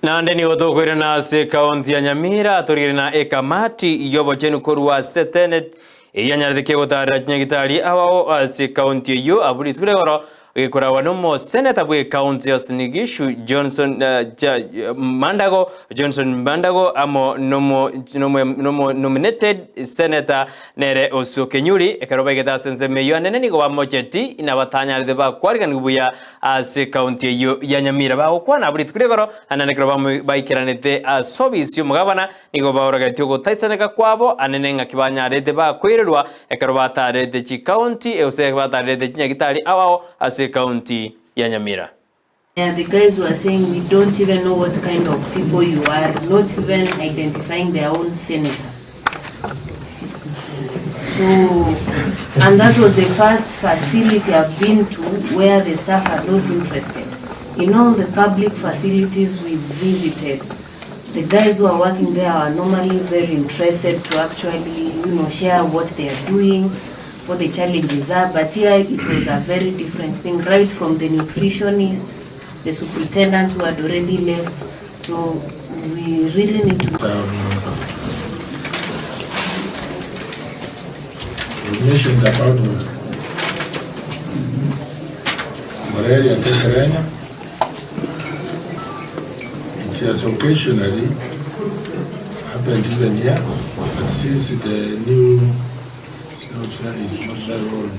Na ndeni otokwire na se kaunti ya Nyamira atorire na ekamati yobo chenu korwa setenet yanyarithike gutara nyagitari awao se kaunti yo aburi tule goro ikora wanomo senator bwe county of Ndizi Johnson Mandigo amo nominated senator nere oso kinyuri ekaroba geta sense meyo anene ni go mocheti ina batanya ba kwariga ngubuya se county yo ya Nyamira ba okwana aburi tule goro anene kroba baikiranete service yo mugabana nigo baoraga tyogo taisaneka kwabo anene ngakibanya rete ba kwirerwa ekaroba tarete chi county ose batarete nyagitari awao ase county ya Nyamira. The guys were saying we don't even know what kind of people you are, not even identifying their own senator. So, and that was the first facility I've been to where the staff are not interested. In all the public facilities we visited, the guys who are working there are normally very interested to actually, share what they are doing, what the challenges are, but here it was a very different thing, right from the nutritionist, the superintendent who had already left. So we really need to we mentioned about malaria Kenya. It has occasionally happened even here, but since the new it's not very old.